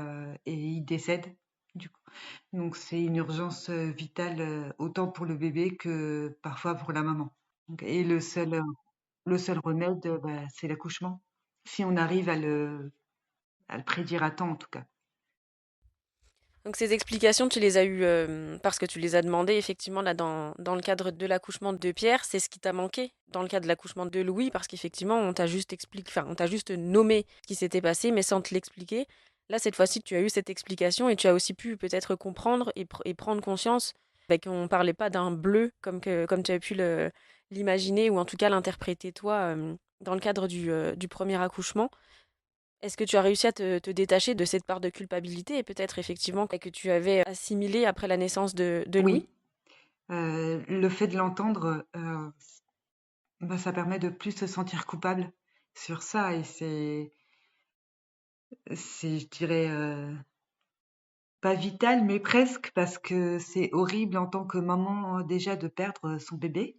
il décède, du coup. Donc c'est une urgence, vitale, autant pour le bébé que parfois pour la maman. Donc et le seul remède, c'est l'accouchement, si on arrive à le prédire à temps, en tout cas. Donc ces explications, tu les as eues parce que tu les as demandées effectivement là dans le cadre de l'accouchement de Pierre. C'est ce qui t'a manqué dans le cadre de l'accouchement de Louis parce qu'effectivement on t'a juste expliqué, enfin on t'a juste nommé ce qui s'était passé mais sans te l'expliquer. Là cette fois-ci tu as eu cette explication et tu as aussi pu peut-être comprendre et prendre conscience qu'on ne parlait pas d'un bleu comme tu avais pu l'imaginer ou en tout cas l'interpréter toi dans le cadre du premier accouchement. Est-ce que tu as réussi à te détacher de cette part de culpabilité et peut-être effectivement que tu avais assimilé après la naissance de Louis? Oui, le fait de l'entendre, ça permet de plus se sentir coupable sur ça et c'est, je dirais, pas vital, mais presque parce que c'est horrible en tant que maman, déjà de perdre, son bébé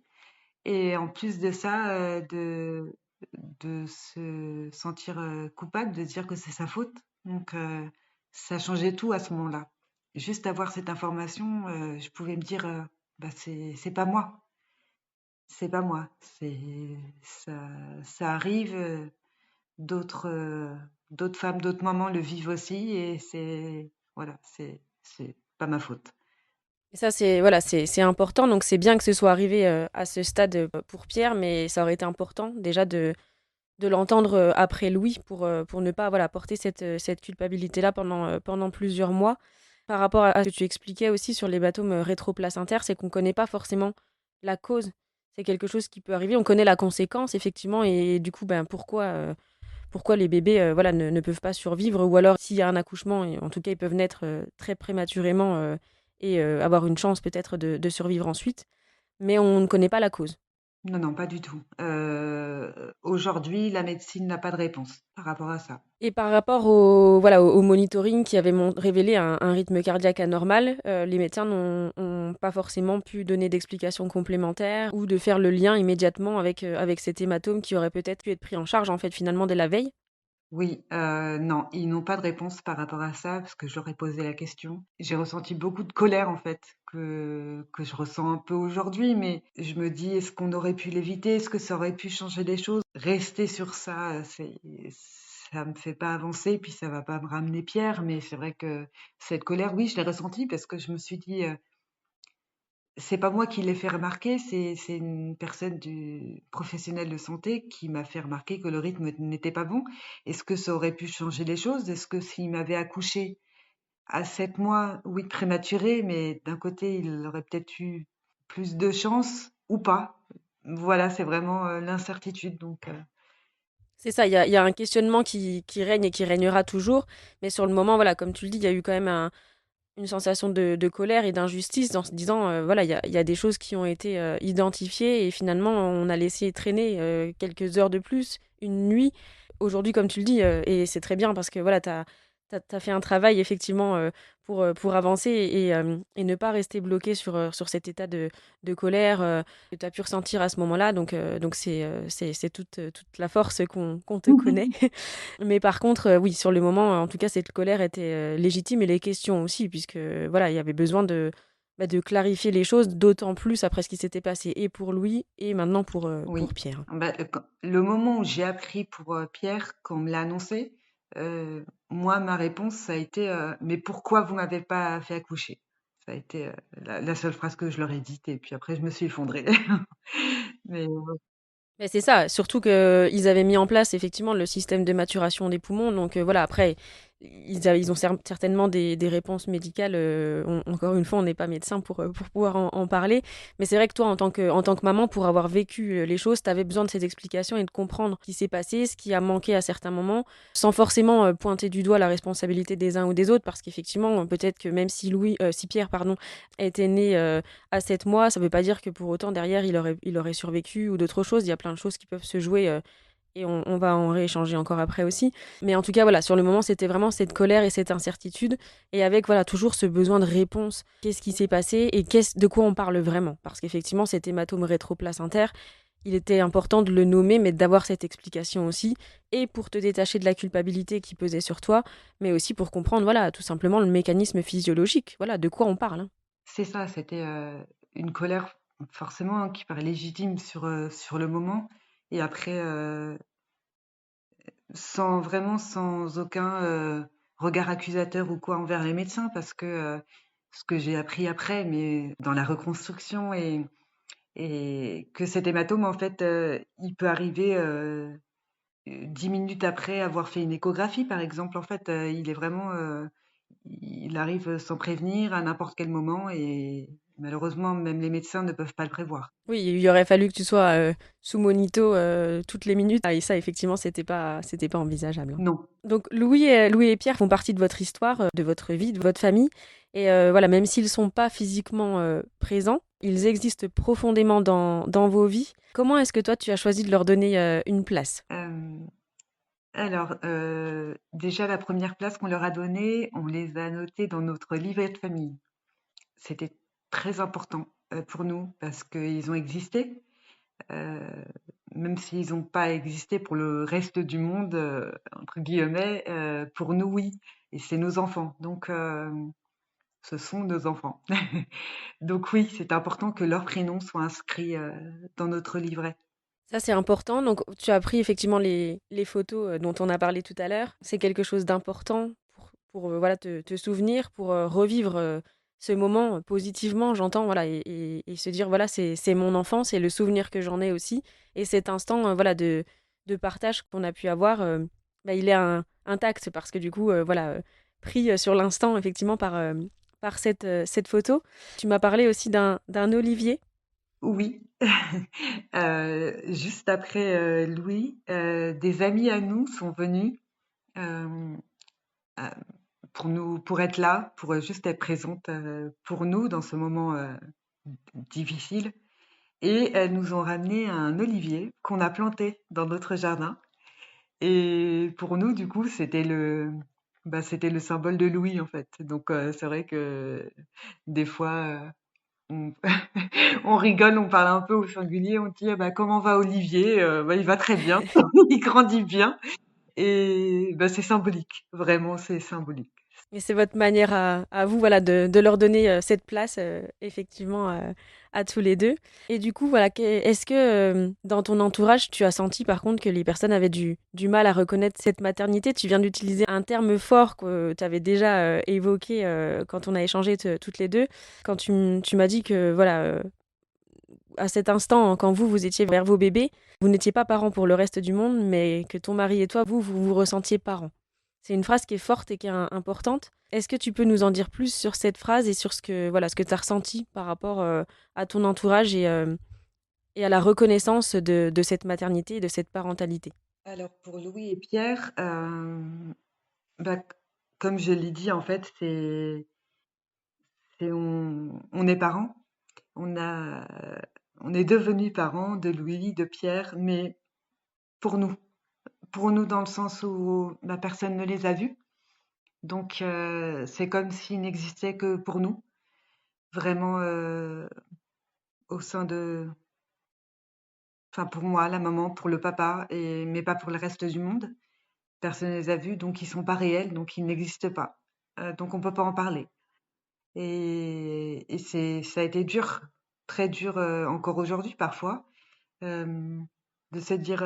et en plus de ça, de se sentir, coupable, de se dire que c'est sa faute. Donc ça changeait tout à ce moment-là. Juste avoir cette information, je pouvais me dire, «C'est pas moi, c'est pas moi, c'est ça arrive, d'autres femmes, d'autres mamans le vivent aussi et c'est voilà, c'est pas ma faute». Et ça, c'est voilà, c'est important. Donc, c'est bien que ce soit arrivé à ce stade pour Pierre, mais ça aurait été important déjà de l'entendre après Louis pour ne pas voilà, porter cette culpabilité-là pendant plusieurs mois. Par rapport à ce que tu expliquais aussi sur les bâtons rétroplacentaires, c'est qu'on ne connaît pas forcément la cause. C'est quelque chose qui peut arriver. On connaît la conséquence, effectivement, et du coup, ben, pourquoi les bébés voilà, ne peuvent pas survivre, ou alors s'il y a un accouchement, et en tout cas, ils peuvent naître très prématurément et avoir une chance peut-être de survivre ensuite, mais on ne connaît pas la cause. Non, non, pas du tout. Aujourd'hui, la médecine n'a pas de réponse par rapport à ça. Et par rapport au monitoring qui avait révélé un rythme cardiaque anormal, les médecins n'ont pas forcément pu donner d'explications complémentaires ou de faire le lien immédiatement avec cet hématome qui aurait peut-être pu être pris en charge en fait finalement dès la veille. Oui, non, ils n'ont pas de réponse par rapport à ça parce que je leur ai posé la question. J'ai ressenti beaucoup de colère en fait que je ressens un peu aujourd'hui, mais je me dis: «Est-ce qu'on aurait pu l'éviter? Est-ce que ça aurait pu changer les choses?» Rester sur ça, ça me fait pas avancer, puis ça va pas me ramener Pierre, mais c'est vrai que cette colère, oui, je l'ai ressentie parce que je me suis dit, c'est pas moi qui l'ai fait remarquer, c'est une personne du professionnel de santé qui m'a fait remarquer que le rythme n'était pas bon. Est-ce que ça aurait pu changer les choses? Est-ce que s'il m'avait accouché à 7 mois, oui, prématuré, mais d'un côté, il aurait peut-être eu plus de chance ou pas? Voilà, c'est vraiment, l'incertitude donc C'est ça, il y a un questionnement qui règne et qui régnera toujours, mais sur le moment, voilà, comme tu le dis, il y a eu quand même une sensation de colère et d'injustice en se disant, voilà, il y a des choses qui ont été identifiées et finalement on a laissé traîner quelques heures de plus, une nuit. Aujourd'hui, comme tu le dis, et c'est très bien parce que voilà, t'as fait un travail effectivement pour avancer et ne pas rester bloqué sur cet état de colère que tu as pu ressentir à ce moment-là. Donc c'est toute la force qu'on te connaît. Mais par contre, oui, sur le moment, en tout cas, cette colère était légitime et les questions aussi, puisque voilà, il y avait besoin de clarifier les choses, d'autant plus après ce qui s'était passé et pour Louis et maintenant pour oui. Pierre. Bah, le moment où j'ai appris pour, Pierre, qu'on me l'a annoncé, moi, ma réponse, ça a été, «Mais pourquoi vous m'avez pas fait accoucher?» Ça a été, la seule phrase que je leur ai dite et puis après je me suis effondrée. Mais Mais c'est ça, surtout qu'ils avaient mis en place effectivement le système de maturation des poumons. Donc voilà, après, ils ont certainement des réponses médicales. Encore une fois, on n'est pas médecin pour pouvoir en parler. Mais c'est vrai que toi, en tant que maman, pour avoir vécu les choses, tu avais besoin de ces explications et de comprendre ce qui s'est passé, ce qui a manqué à certains moments, sans forcément pointer du doigt la responsabilité des uns ou des autres. Parce qu'effectivement, peut-être que même si Pierre, pardon, était né à 7 mois, ça ne veut pas dire que pour autant derrière il aurait survécu ou d'autres choses. Il y a plein de choses qui peuvent se jouer et on va en rééchanger encore après aussi. Mais en tout cas, voilà, sur le moment, c'était vraiment cette colère et cette incertitude et avec voilà toujours ce besoin de réponse. Qu'est-ce qui s'est passé et de quoi on parle vraiment? Parce qu'effectivement, cet hématome rétroplacentaire, il était important de le nommer, mais d'avoir cette explication aussi, et pour te détacher de la culpabilité qui pesait sur toi, mais aussi pour comprendre, voilà, tout simplement le mécanisme physiologique. Voilà, de quoi on parle, hein. c'est ça, c'était, une colère forcément, hein, qui paraît légitime sur le moment et après, sans aucun, regard accusateur ou quoi envers les médecins parce que, ce que j'ai appris après, mais dans la reconstruction et que cet hématome en fait, il peut arriver, 10 minutes après avoir fait une échographie par exemple. En fait, il est vraiment, il arrive sans prévenir à n'importe quel moment et malheureusement même les médecins ne peuvent pas le prévoir. Oui, il aurait fallu que tu sois sous monito toutes les minutes. Ah, et ça, effectivement, c'était pas envisageable, hein. Non. Donc Louis et Pierre font partie de votre histoire, de votre vie, de votre famille. Et voilà, même s'ils ne sont pas physiquement présents, ils existent profondément dans vos vies. Comment est-ce que toi, tu as choisi de leur donner une place? Hem Alors, déjà la première place qu'on leur a donnée, on les a notés dans notre livret de famille. C'était très important, pour nous parce qu'ils ont existé, heu, même s'ils n'ont pas existé pour le «reste du monde», entre guillemets, pour nous oui et c'est nos enfants donc ce sont nos enfants. Donc oui, c'est important que leur prénom soit inscrit, dans notre livret. Ça, c'est important. Donc, tu as pris effectivement les photos dont on a parlé tout à l'heure. C'est quelque chose d'important pour voilà, te souvenir, pour revivre ce moment positivement, j'entends, voilà, et se dire, voilà, c'est mon enfant, c'est le souvenir que j'en ai aussi. Et cet instant, voilà, de de partage qu'on a pu avoir, il est intact parce que du coup, pris sur l'instant, effectivement, par cette photo. Tu m'as parlé aussi d'un olivier. Oui, juste après, Louis, des amis à nous sont venus, hem, heu, pour être là, pour, juste être présentes, pour nous dans ce moment, difficile et elles nous ont ramené un olivier qu'on a planté dans notre jardin et pour nous, du coup, c'était le symbole de Louis, en fait. Donc c'est vrai que des fois, on on rigole, on parle un peu au singulier, on dit: «Ah bah, comment va Olivier?» «Il va très bien, il grandit bien» et bah, c'est symbolique, vraiment, c'est symbolique. Et c'est votre manière à vous, voilà, de leur donner cette place, effectivement, à tous les deux. Et du coup, voilà, est-ce que dans ton entourage, tu as senti par contre que les personnes avaient du mal à reconnaître cette maternité? Tu viens d'utiliser un terme fort que tu avais déjà évoqué quand on a échangé toutes les deux, quand tu m'as dit que, voilà, à cet instant, quand vous étiez vers vos bébés, vous n'étiez pas parents pour le reste du monde, mais que ton mari et toi, vous vous ressentiez parents. C'est une phrase qui est forte et qui est importante. Est-ce que tu peux nous en dire plus sur cette phrase et sur ce que tu as ressenti par rapport à ton entourage et à la reconnaissance de cette maternité et de cette parentalité? Alors pour Louis et Pierre, bah, c comme je l'ai dit, en fait, c'est on est parents. On a on est devenus parents de Louis, de Pierre, mais pour nous. Pour nous dans le sens où, bah, personne ne les a vus. Donc c'est comme s'ils n'existaient que pour nous. Vraiment, au sein de enfin pour moi, la maman, pour le papa mais pas pour le reste du monde. Personne ne les a vus, donc ils sont pas réels, donc ils n'existent pas. Donc on peut pas en parler et ça a été dur, très dur, encore aujourd'hui parfois, hem, de se dire,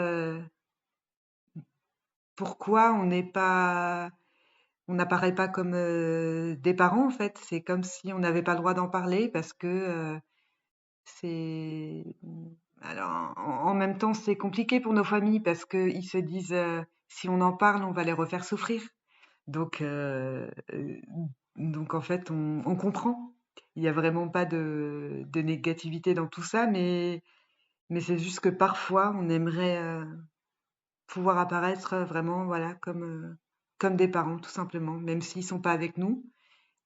pourquoi on n'apparaît pas comme, des parents en fait. C'est comme si on n'avait pas le droit d'en parler parce que, c'est alors en même temps, c'est compliqué pour nos familles parce qu'ils se disent, «Si on en parle, on va les refaire souffrir». Donc donc en fait, on comprend. Il y a vraiment pas de négativité dans tout ça, mais c'est juste que parfois, on aimerait, pouvoir apparaître, vraiment, voilà, comme des parents, tout simplement. Même s'ils sont pas avec nous,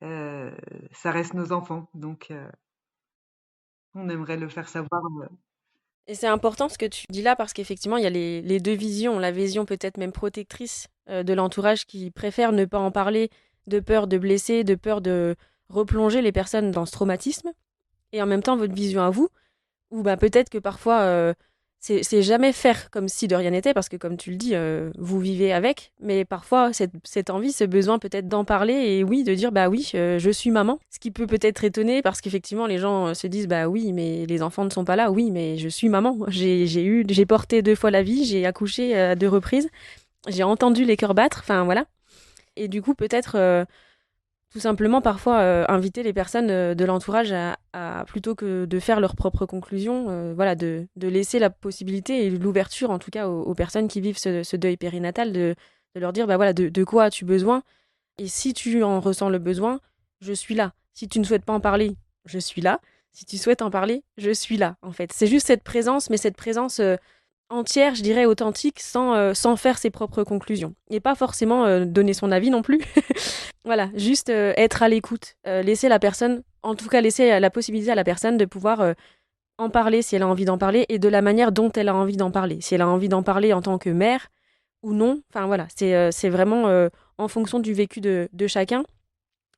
heu, ça reste nos enfants, donc on aimerait le faire savoir, Et c'est important ce que tu dis là parce qu'effectivement, il y a les deux visions. La vision peut-être même protectrice de l'entourage qui préfère ne pas en parler de peur de blesser, de peur de replonger les personnes dans ce traumatisme. Et en même temps, votre vision à vous, où bah, peut-être que parfois, c'est jamais faire comme si de rien n'était, parce que comme tu le dis, vous vivez avec, mais parfois, cette envie, ce besoin peut-être d'en parler, et oui, de dire, bah oui, je suis maman. Ce qui peut peut-être étonner, parce qu'effectivement, les gens se disent, bah oui, mais les enfants ne sont pas là, oui, mais je suis maman. J'ai porté 2 fois la vie, j'ai accouché à 2 reprises, j'ai entendu les cœurs battre, enfin voilà. Et du coup, peut-être tout simplement, parfois, inviter les personnes de l'entourage plutôt que de faire leurs propres conclusions, voilà, de laisser la possibilité et l'ouverture, en tout cas, aux personnes qui vivent ce deuil périnatal, de leur dire, bah voilà, de quoi as-tu besoin? Et si tu en ressens le besoin, je suis là. Si tu ne souhaites pas en parler, je suis là. Si tu souhaites en parler, je suis là, en fait. C'est juste cette présence, mais cette présence entière, je dirais, authentique, sans faire ses propres conclusions. Et pas forcément donner son avis non plus. Voilà, juste être à l'écoute, laisser la personne, en tout cas laisser la possibilité à la personne de pouvoir en parler si elle a envie d'en parler et de la manière dont elle a envie d'en parler. Si elle a envie d'en parler en tant que mère ou non, enfin voilà, c'est vraiment en fonction du vécu de chacun.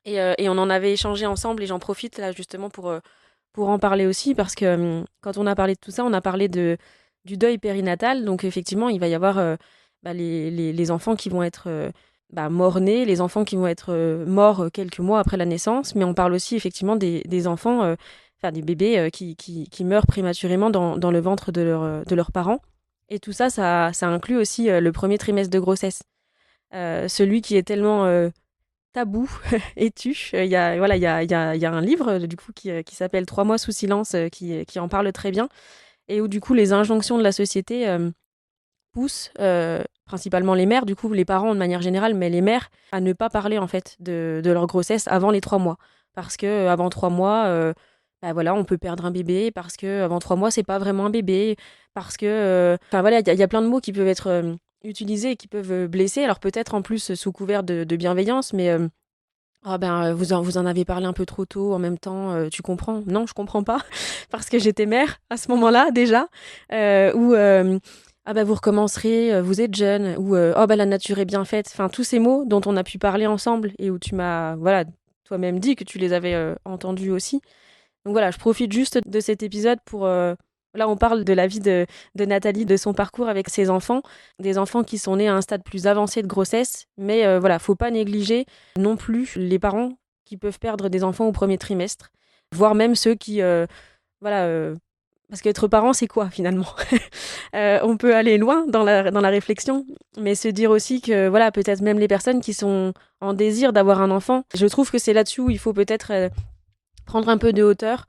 Et on en avait échangé ensemble et j'en profite là justement pour en parler aussi parce que quand on a parlé de tout ça, on a parlé du deuil périnatal. Donc effectivement, il va y avoir les enfants qui vont être morts-nés, les enfants qui vont être morts quelques mois après la naissance, mais on parle aussi effectivement des enfants, enfin des bébés qui meurent prématurément dans le ventre de leurs parents. Et tout ça, ça inclut aussi le premier trimestre de grossesse. Celui qui est tellement tabou et tu. Il y a, voilà, il y a un livre du coup qui s'appelle 3 mois sous silence qui en parle très bien et où du coup les injonctions de la société pousse principalement les mères, du coup les parents de manière générale, mais les mères, à ne pas parler en fait de leur grossesse avant les 3 mois. Parce que avant 3 mois, bah voilà, on peut perdre un bébé, parce que avant 3 mois, c'est pas vraiment un bébé, parce que, enfin voilà, il y a plein de mots qui peuvent être utilisés et qui peuvent blesser. Alors peut-être en plus sous couvert de bienveillance, mais ah ben, vous en avez parlé un peu trop tôt, en même temps, tu comprends? Non, je comprends pas, parce que j'étais mère à ce moment-là déjà, ou ah bah, vous recommencerez, vous êtes jeune, ou oh bah, la nature est bien faite. Enfin, tous ces mots dont on a pu parler ensemble et où tu m'as, voilà, toi-même dit que tu les avais entendus aussi. Donc voilà, je profite juste de cet épisode pour... là, on parle de la vie de Nathalie, de son parcours avec ses enfants, des enfants qui sont nés à un stade plus avancé de grossesse. Mais voilà, faut pas négliger non plus les parents qui peuvent perdre des enfants au premier trimestre, voire même ceux qui... voilà, parce qu'être parent, c'est quoi finalement? On peut aller loin dans la réflexion, mais se dire aussi que voilà, peut-être même les personnes qui sont en désir d'avoir un enfant, je trouve que c'est là-dessus où il faut peut-être prendre un peu de hauteur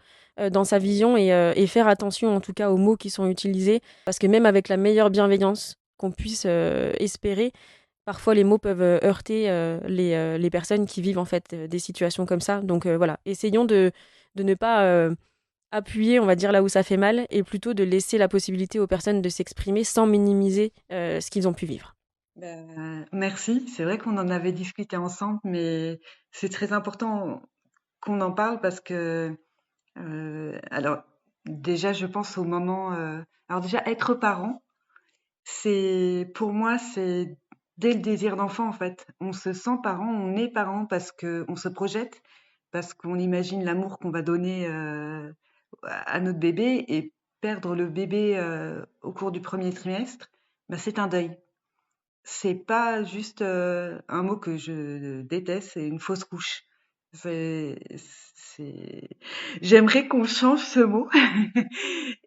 dans sa vision et faire attention en tout cas aux mots qui sont utilisés, parce que même avec la meilleure bienveillance qu'on puisse espérer, parfois les mots peuvent heurter les personnes qui vivent en fait des situations comme ça. Donc voilà, essayons de ne pas appuyer, on va dire, là où ça fait mal, et plutôt de laisser la possibilité aux personnes de s'exprimer sans minimiser ce qu'ils ont pu vivre. Merci. C'est vrai qu'on en avait discuté ensemble, mais c'est très important qu'on en parle parce que, alors, déjà, je pense au moment, alors déjà, être parent, pour moi, c'est dès le désir d'enfant, en fait. On se sent parent, on est parent parce qu'on se projette, parce qu'on imagine l'amour qu'on va donner à notre bébé et perdre le bébé au cours du premier trimestre, bah, c'est un deuil. C'est pas juste un mot que je déteste, c'est une fausse couche. C'est, c'est... J'aimerais qu'on change ce mot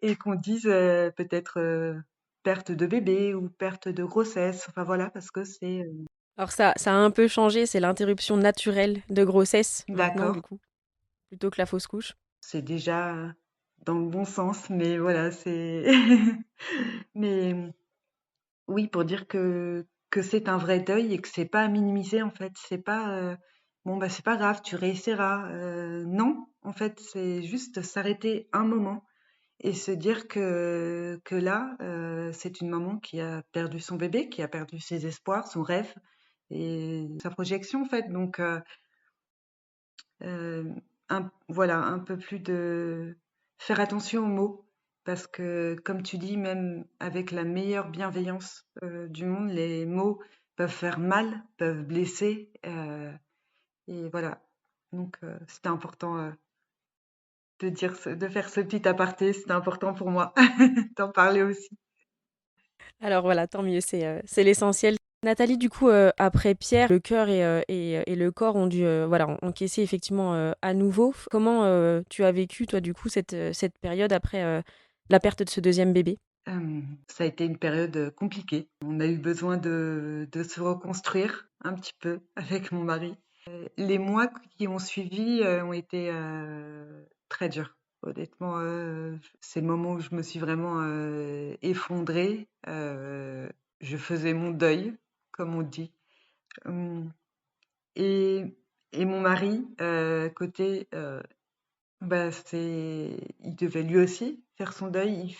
et qu'on dise peut-être perte de bébé ou perte de grossesse. Enfin voilà, parce que c'est Alors ça a un peu changé, c'est l'interruption naturelle de grossesse maintenant, d'accord, du coup, plutôt que la fausse couche. c'est déjà dans le bon sens, mais voilà, c'est. Mais oui, pour dire que c'est un vrai deuil et que c'est pas à minimiser en fait. C'est pas bon bah c'est pas grave, tu réessayeras. Non, en fait, c'est juste s'arrêter un moment et se dire que là, c'est une maman qui a perdu son bébé, qui a perdu ses espoirs, son rêve et sa projection en fait. Donc euh, voilà, un peu plus de faire attention aux mots. Parce que, comme tu dis, même avec la meilleure bienveillance du monde, les mots peuvent faire mal, peuvent blesser. Et voilà. Donc, c'était important de faire ce petit aparté. C'était important pour moi d'en parler aussi. Alors voilà, tant mieux, c'est l'essentiel. Nathalie, du coup, après Pierre, le cœur et le corps ont dû voilà, encaisser effectivement à nouveau. Comment tu as vécu, toi, du coup, cette période après la perte de ce deuxième bébé? Ça a été une période compliquée. On a eu besoin de se reconstruire un petit peu avec mon mari. Les mois qui ont suivi ont été très durs. Honnêtement, c'est le moment où je me suis vraiment effondrée. Je faisais mon deuil, comme on dit. Hum, Et, et mon mari, côté, bah, il devait lui aussi faire son deuil.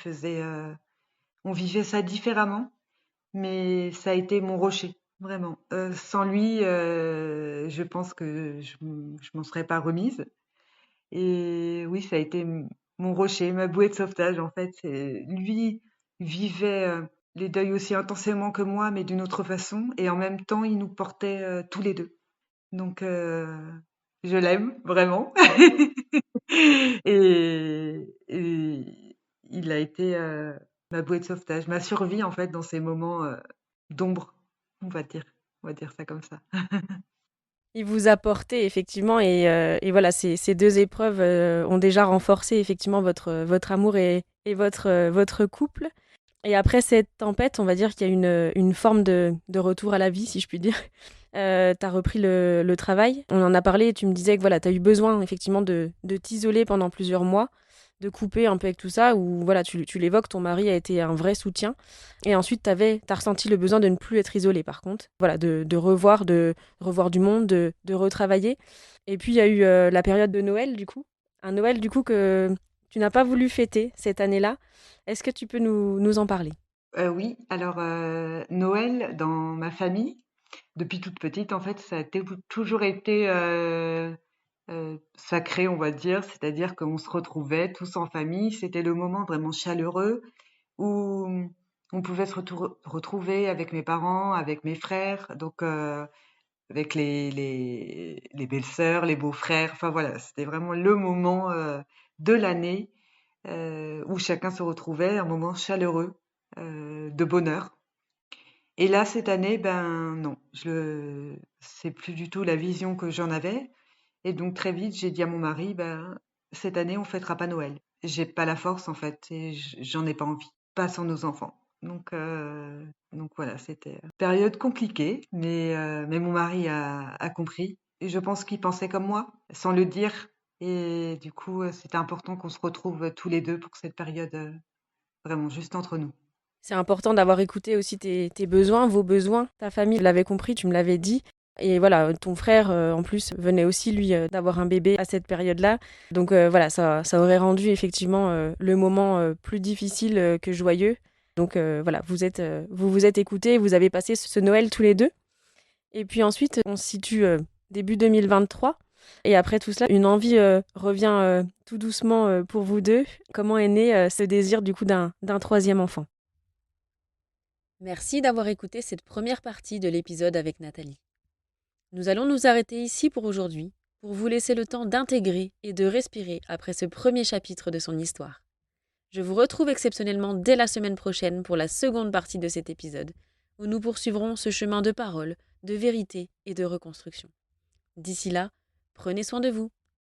On vivait ça différemment, mais ça a été mon rocher, vraiment. Sans lui, je pense que je m'en serais pas remise. Et oui, ça a été mon rocher, ma bouée de sauvetage, en fait. Lui vivait les deuils aussi intensément que moi, mais d'une autre façon. Et en même temps, il nous portait tous les deux. Donc, je l'aime, vraiment. Et il a été ma bouée de sauvetage, ma survie, en fait, dans ces moments d'ombre, on va dire. On va dire ça comme ça. Il vous a porté effectivement et voilà, ces 2 épreuves, ont déjà renforcé effectivement votre amour et votre couple. Et après cette tempête, on va dire qu'il y a une forme de retour à la vie, si je puis dire. Tu as repris le travail. On en a parlé et tu me disais que voilà, tu as eu besoin effectivement de t'isoler pendant plusieurs mois, de couper un peu avec tout ça, où voilà, tu l'évoques, ton mari a été un vrai soutien. Et ensuite, t'as ressenti le besoin de ne plus être isolée, par contre. Voilà, de revoir du monde, de retravailler. Et puis, il y a eu la période de Noël, du coup. Un Noël, du coup, que tu n'as pas voulu fêter cette année-là. Est-ce que tu peux nous en parler? Oui, alors, Noël dans ma famille, depuis toute petite, en fait, ça a toujours été sacré, on va dire. C'est-à-dire qu'on se retrouvait tous en famille. C'était le moment vraiment chaleureux où on pouvait se retrouver avec mes parents, avec mes frères, donc avec les belles-sœurs, les beaux-frères. Enfin voilà, c'était vraiment le moment de l'année où chacun se retrouvait, un moment chaleureux de bonheur. Et là, cette année, ben non, c'est plus du tout la vision que j'en avais. Et donc très vite, j'ai dit à mon mari, ben cette année, on fêtera pas Noël. J'ai pas la force en fait, et j'en ai pas envie, pas sans nos enfants. Donc voilà, c'était une période compliquée, mais mon mari a compris. Et je pense qu'il pensait comme moi, sans le dire. Et du coup, c'était important qu'on se retrouve tous les deux pour cette période vraiment juste entre nous. C'est important d'avoir écouté aussi tes besoins, vos besoins. Ta famille l'avait compris, tu me l'avais dit. Et voilà, ton frère, en plus, venait aussi, lui, d'avoir un bébé à cette période-là. Donc voilà, ça aurait rendu effectivement le moment plus difficile que joyeux. Donc voilà, vous vous êtes écoutés, vous avez passé ce Noël tous les deux. Et puis ensuite, on se situe début 2023. Et après tout cela, une envie revient tout doucement pour vous deux. Comment est né ce désir du coup d'un troisième enfant? Merci d'avoir écouté cette première partie de l'épisode avec Nathalie. Nous allons nous arrêter ici pour aujourd'hui, pour vous laisser le temps d'intégrer et de respirer après ce premier chapitre de son histoire. Je vous retrouve exceptionnellement dès la semaine prochaine pour la seconde partie de cet épisode, où nous poursuivrons ce chemin de parole, de vérité et de reconstruction. D'ici là, prenez soin de vous.